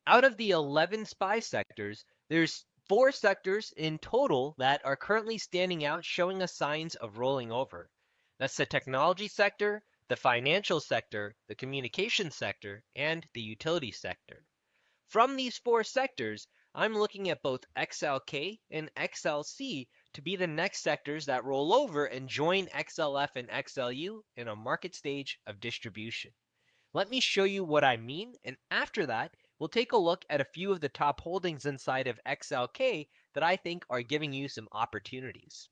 Out of the 11 SPY sectors, there's 4 sectors in total that are currently standing out, showing us signs of rolling over. That's the technology sector, the financial sector, the communication sector, and the utility sector. From these 4 sectors, I'm looking at both XLK and XLC to be the next sectors that roll over and join XLF and XLU in a market stage of distribution. Let me show you what I mean, and after that, we'll take a look at a few of the top holdings inside of XLK that I think are giving you some opportunities.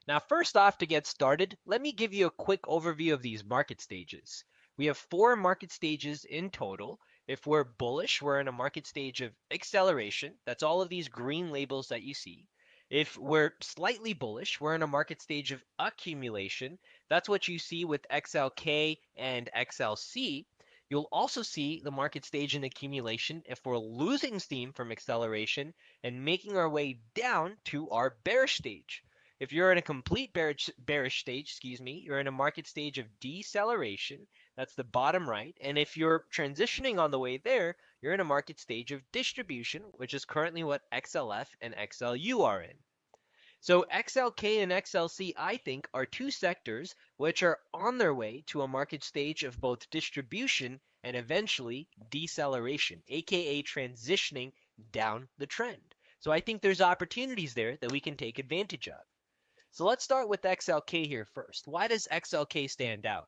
Now, first off, to get started, let me give you a quick overview of these market stages. We have 4 market stages in total. If we're bullish, we're in a market stage of acceleration. That's all of these green labels that you see. If we're slightly bullish, we're in a market stage of accumulation. That's what you see with XLK and XLC. You'll also see the market stage in accumulation if we're losing steam from acceleration and making our way down to our bearish stage. If you're in a complete bearish stage, you're in a market stage of deceleration. That's the bottom right. And if you're transitioning on the way there, you're in a market stage of distribution, which is currently what XLF and XLU are in. So XLK and XLC, I think, are 2 sectors which are on their way to a market stage of both distribution and eventually deceleration, aka transitioning down the trend. So I think there's opportunities there that we can take advantage of. So let's start with XLK here first. Why does XLK stand out?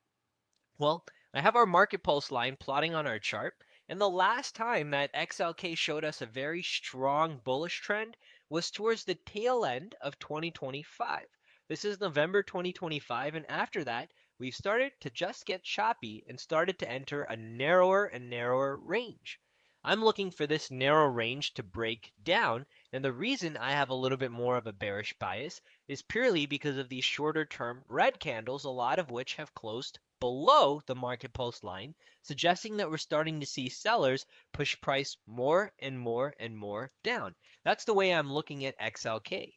Well, I have our market pulse line plotting on our chart, and the last time that XLK showed us a very strong bullish trend was towards the tail end of 2025. This is November 2025, and after that, we've started to just get choppy and started to enter a narrower and narrower range. I'm looking for this narrow range to break down, and the reason I have a little bit more of a bearish bias is purely because of these shorter term red candles, a lot of which have closed below the market pulse line, suggesting that we're starting to see sellers push price more and more and more down. That's the way I'm looking at XLK.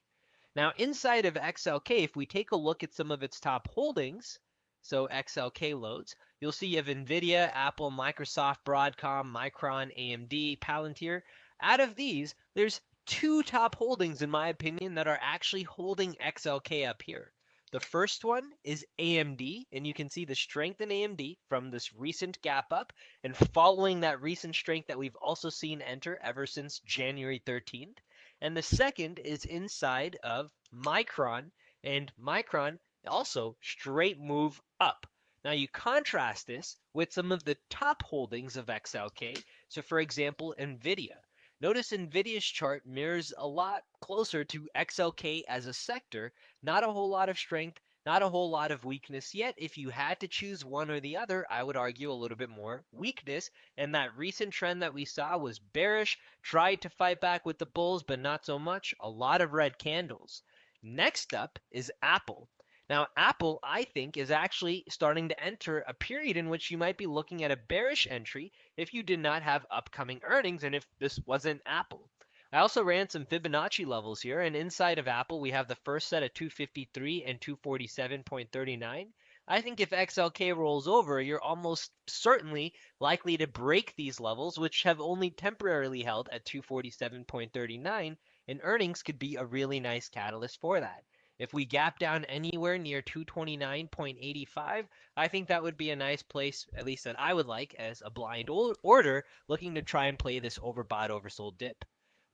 Now, inside of XLK, if we take a look at some of its top holdings, so XLK loads, you'll see you have NVIDIA, Apple, Microsoft, Broadcom, Micron, AMD, Palantir. Out of these, there's 2 top holdings, in my opinion, that are actually holding XLK up here. The first one is AMD, and you can see the strength in AMD from this recent gap up and following that recent strength that we've also seen enter ever since January 13th. And the second is inside of Micron, and Micron also straight move up. Now you contrast this with some of the top holdings of XLK. So for example, NVIDIA. Notice NVIDIA's chart mirrors a lot closer to XLK as a sector, not a whole lot of strength, not a whole lot of weakness yet. If you had to choose one or the other, I would argue a little bit more weakness. And that recent trend that we saw was bearish, tried to fight back with the bulls, but not so much. A lot of red candles. Next up is Apple. Now, Apple, I think, is actually starting to enter a period in which you might be looking at a bearish entry if you did not have upcoming earnings and if this wasn't Apple. I also ran some Fibonacci levels here, and inside of Apple, we have the first set at 253 and 247.39. I think if XLK rolls over, you're almost certainly likely to break these levels, which have only temporarily held at 247.39, and earnings could be a really nice catalyst for that. If we gap down anywhere near 229.85, I think that would be a nice place, at least that I would like, as a blind order looking to try and play this overbought, oversold dip.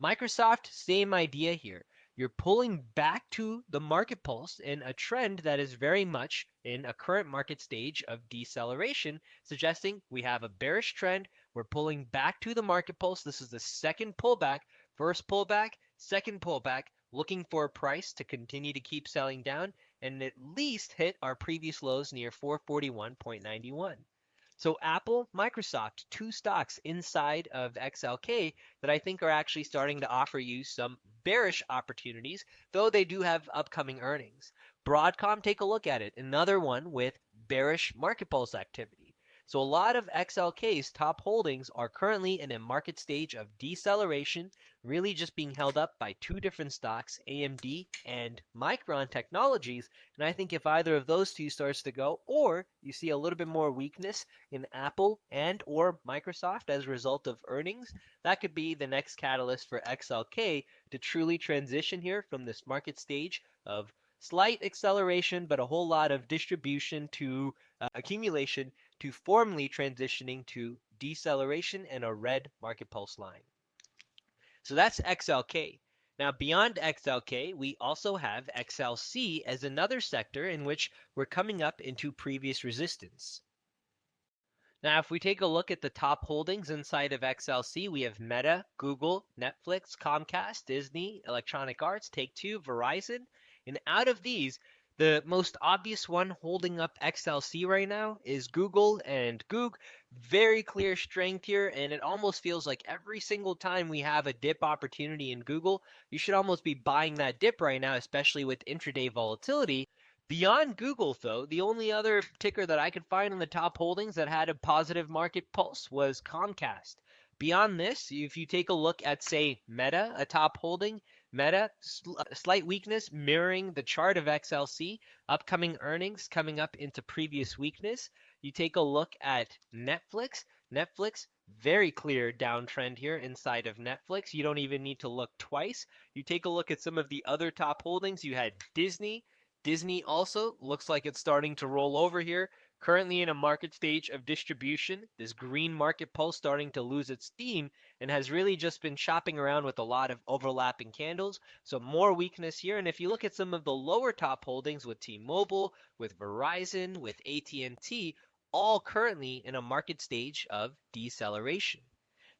Microsoft, same idea here. You're pulling back to the market pulse in a trend that is very much in a current market stage of deceleration, suggesting we have a bearish trend. We're pulling back to the market pulse. This is the second pullback, first pullback, second pullback, looking for a price to continue to keep selling down and at least hit our previous lows near 441.91. So Apple, Microsoft, 2 stocks inside of XLK that I think are actually starting to offer you some bearish opportunities, though they do have upcoming earnings. Broadcom, take a look at it. Another one with bearish market pulse activity. So a lot of XLK's top holdings are currently in a market stage of deceleration, really just being held up by two different stocks, AMD and Micron Technologies. And I think if either of those two starts to go, or you see a little bit more weakness in Apple and or Microsoft as a result of earnings, that could be the next catalyst for XLK to truly transition here from this market stage of slight acceleration, but a whole lot of distribution to accumulation to formally transitioning to deceleration and a red market pulse line. So that's XLK. Now, beyond XLK, we also have XLC as another sector in which we're coming up into previous resistance. Now, if we take a look at the top holdings inside of XLC, we have Meta, Google, Netflix, Comcast, Disney, Electronic Arts, Take-Two, Verizon. And out of these, the most obvious one holding up XLC right now is Google, and Goog, very clear strength here, and it almost feels like every single time we have a dip opportunity in Google, you should almost be buying that dip right now, especially with intraday volatility. Beyond Google, though, the only other ticker that I could find in the top holdings that had a positive market pulse was Comcast. Beyond this, if you take a look at, say, Meta, a top holding, Meta, slight weakness mirroring the chart of XLC, upcoming earnings coming up into previous weakness. You take a look at Netflix, very clear downtrend here inside of Netflix. You don't even need to look twice. You take a look at some of the other top holdings. You had Disney. Disney also looks like it's starting to roll over here. Currently in a market stage of distribution, this green market pulse starting to lose its steam and has really just been shopping around with a lot of overlapping candles. So more weakness here. And if you look at some of the lower top holdings with T-Mobile, with Verizon, with AT&T, all currently in a market stage of deceleration.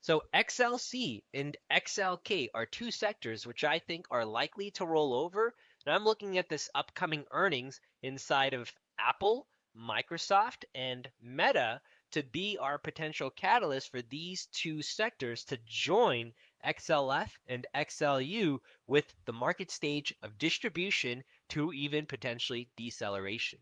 So XLC and XLK are two sectors which I think are likely to roll over. And I'm looking at this upcoming earnings inside of Apple, Microsoft, and Meta to be our potential catalyst for these two sectors to join XLF and XLU with the market stage of distribution to even potentially deceleration.